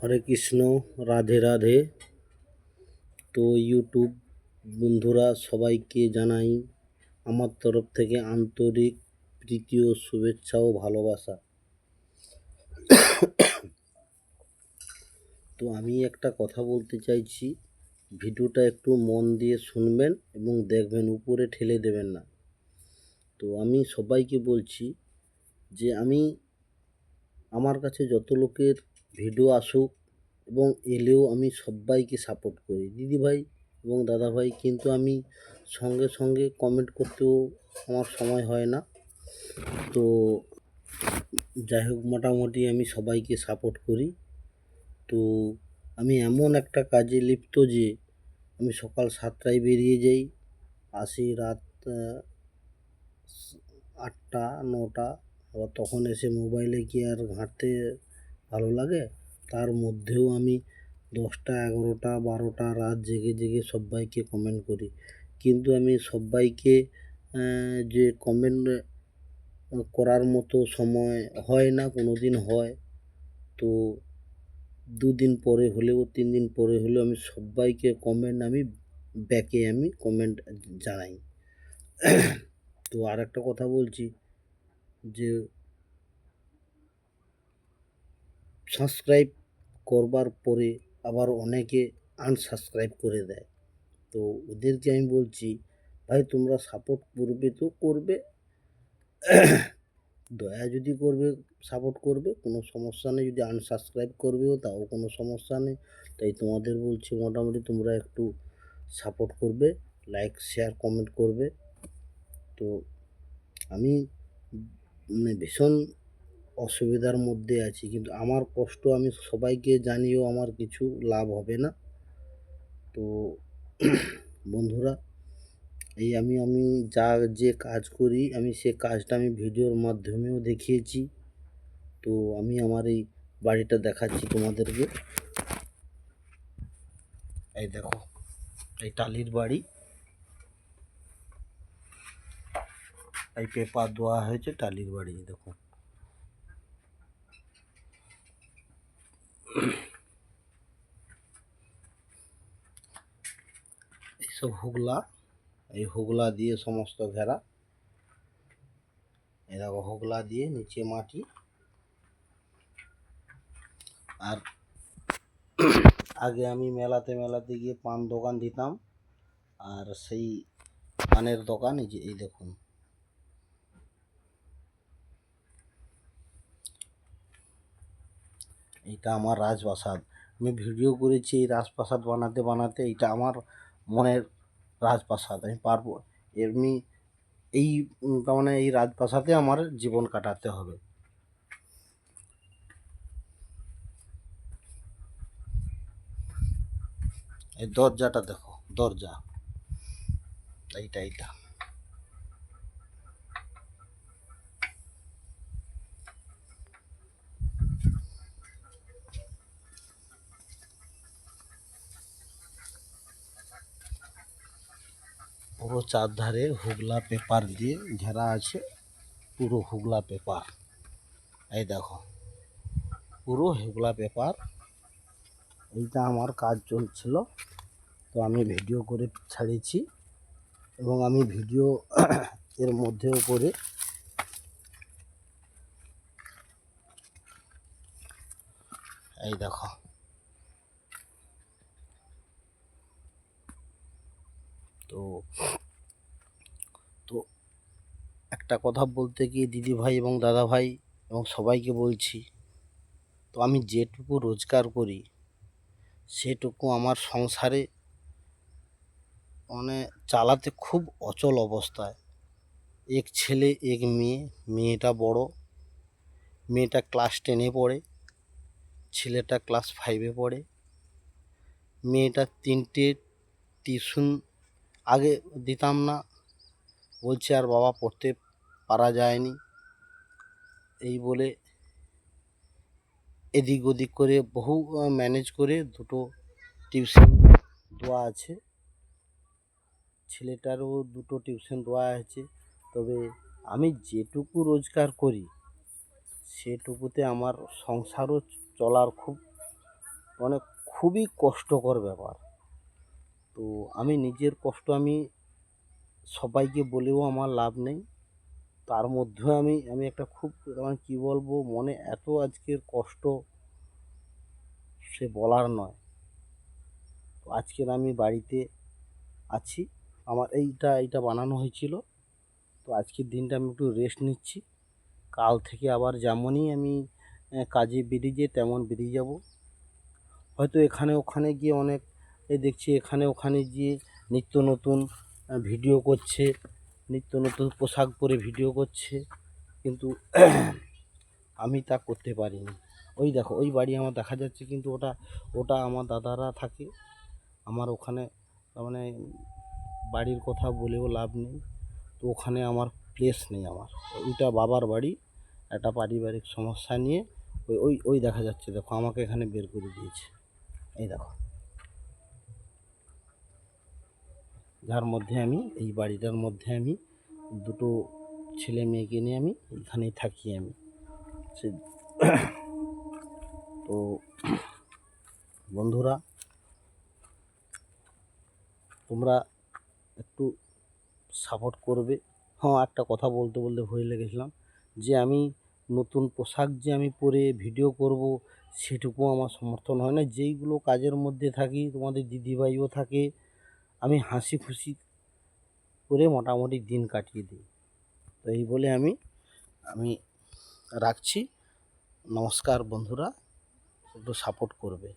হরে কৃষ্ণ, রাধে রাধে। তো ইউটিউব বন্ধুরা সবাইকে জানাই আমার তরফ থেকে আন্তরিক প্রীতি ও শুভেচ্ছা ও ভালোবাসা। তো আমি একটা কথা বলতে চাইছি, ভিডিওটা একটু মন দিয়ে শুনবেন এবং দেখবেন, উপরে ঠেলে দেবেন না। তো আমি সবাইকে বলছি যে আমার কাছে যত লোকের ভিডিও আসুক এবং এলেও আমি সবাইকে সাপোর্ট করি দিদিভাই এবং দাদাভাই, কিন্তু আমি সঙ্গে সঙ্গে কমেন্ট করতেও আমার সময় হয় না। তো যাই হোক, মোটামুটি আমি সবাইকে সাপোর্ট করি। তো আমি এমন একটা কাজে লিপ্ত যে আমি সকাল 7টায় বেরিয়ে যাই, আসি রাত 8টা 9টা। আবার তখন এসে মোবাইলে কি আর ঘাঁটতে ভালো লাগে? তার মধ্যেও আমি 10টা 11টা 12টা রাত জেগে জেগে সবাইকে কমেন্ট করি। কিন্তু আমি সবাইকে যে কমেন্ট করার মতো সময় হয় না, কোনো দিন হয় তো 2 দিন পরে হলেও 3 দিন পরে হলেও আমি সবাইকে ব্যাকে আমি কমেন্ট জানাই। তো আর একটা কথা বলছি যে সাবস্ক্রাইব করবার পরে আবার অনেকে আনসাবস্ক্রাইব করে দেয়। তো ওদেরকে আমি বলছি, ভাই তোমরা সাপোর্ট করবে তো করবে, দয়া যদি করবে সাপোর্ট করবে, কোনো সমস্যা নেই। যদি আনসাবস্ক্রাইব করবেও তাও কোনো সমস্যা নেই। তাই তোমাদের বলছি, মোটামুটি তোমরা একটু সাপোর্ট করবে, লাইক শেয়ার কমেন্ট করবে। তো আমি ভীষণ অসুবিধার মধ্যে আছি, কিন্তু আমার কষ্ট আমি সবাইকে জানিয়েও আমার কিছু লাভ হবে না। তো বন্ধুরা, এই আমি যে কাজ করি আমি সে কাজটা আমি ভিডিওর মাধ্যমেও দেখিয়েছি। তো আমি আমার এই বাড়িটা দেখাচ্ছি তোমাদেরকে। এই দেখো, এই টালির বাড়ি, এই পেপার দেওয়া হয়েছে, টালির বাড়ি দেখো। এইসব হুগলা, এই হুগলা দিয়ে সমস্ত ঘেরা। এই দেখো, হুগলা দিয়ে নিচে মাটি। আর আগে আমি মেলাতে গিয়ে পান দোকান দিতাম, আর সেই পানের দোকান এই দেখুন। এইটা আমার রাজপ্রাসাদ। আমি ভিডিও করেছি এই রাজপ্রাসাদ বানাতে। এইটা আমার মনের রাজপ্রাসাদ। আমি পারবো এমনি এই তার মানে এই রাজপ্রাসাদে আমার জীবন কাটাতে হবে। এই দরজাটা দেখো, দরজা এইটা পুরো চারধারে হুগলা পেপার দিয়ে ঘেরা আছে, পুরো হুগলা পেপার। এই দেখো, পুরো হুগলা পেপার। এইটা আমার কাজ চলছিল, তো আমি ভিডিও করে ছাড়িয়েছি এবং আমি ভিডিও এর মধ্যেও করে এই দেখো। তো তো একটা কথা বলতে গিয়ে দিদিভাই এবং দাদাভাই এবং সবাইকে বলছি, তো আমি যেটুকু রোজগার করি সেটুকু আমার সংসারে মানে চালাতে খুব অচল অবস্থায়। এক ছেলে এক মেয়ে, মেয়েটা বড়, মেয়েটা ক্লাস 10-এ পড়ে, ছেলেটা ক্লাস 5-এ পড়ে। মেয়েটা 3টে টিউশন আগে দিতাম না, বলছে আর বাবা পড়তে পারা যায়নি, এই বলে এদিক ওদিক করে বহু ম্যানেজ করে 2টো টিউশন দেওয়া আছে। ছেলেটারও 2টো টিউশন দেওয়া আছে। তবে আমি যেটুকু রোজগার করি সেটুকুতে আমার সংসারও চলার খুব মানে খুবই কষ্টকর ব্যাপার। তো আমি নিজের কষ্ট আমি সবাইকে বলেও আমার লাভ নেই। তার মধ্যেও আমি একটা খুব মানে কী বলবো, মনে এত আজকের কষ্ট সে বলার নয়। তো আজকের আমি বাড়িতে আছি, আমার এইটা বানানো হয়েছিল। তো আজকের দিনটা আমি একটু রেস্ট নিচ্ছি। কাল থেকে আবার যেমনই আমি কাজে বেরিয়ে যাই তেমন বেরিয়ে যাব। হয়তো এখানে ওখানে গিয়ে অনেক দেখছি এখানে ওখানে গিয়ে নিত্য নতুন ভিডিও করছে, নিত্য নতুন পোশাক পরে ভিডিও করছে, কিন্তু আমি তা করতে পারিনি। ওই দেখো ওই বাড়ি আমার দেখা যাচ্ছে, কিন্তু ওটা ওটা আমার দাদারা থাকে। আমার ওখানে মানে বাড়ির কথা বলেও লাভ নেই। তো ওখানে আমার প্লেস নেই। আমার ওইটা বাবার বাড়ি, একটা পারিবারিক সমস্যা নিয়ে ওই ওই ওই দেখা যাচ্ছে, দেখো আমাকে এখানে বের করে দিয়েছে। এই দেখো, যার মধ্যে আমি এই বাড়িটার মধ্যে আমি দুটো ছেলে মেয়েকে নিয়ে আমি এখানেই থাকি আমি। সে তো বন্ধুরা, তোমরা একটু সাপোর্ট করবে। হ্যাঁ, একটা কথা বলতে বলতে ভুলে লেগেছিলাম, যে আমি নতুন পোশাক যে আমি পরে ভিডিও করব সেটুকু আমার সমর্থন হয় না। যেইগুলো কাজের মধ্যে থাকি, তোমাদের দিদিভাইও থাকে, আমি হাসি খুশি করে মোটামুটি দিন কাটিয়ে দিই। তো এই বলে আমি আমি রাখছি। নমস্কার বন্ধুরা, একটু সাপোর্ট করবে।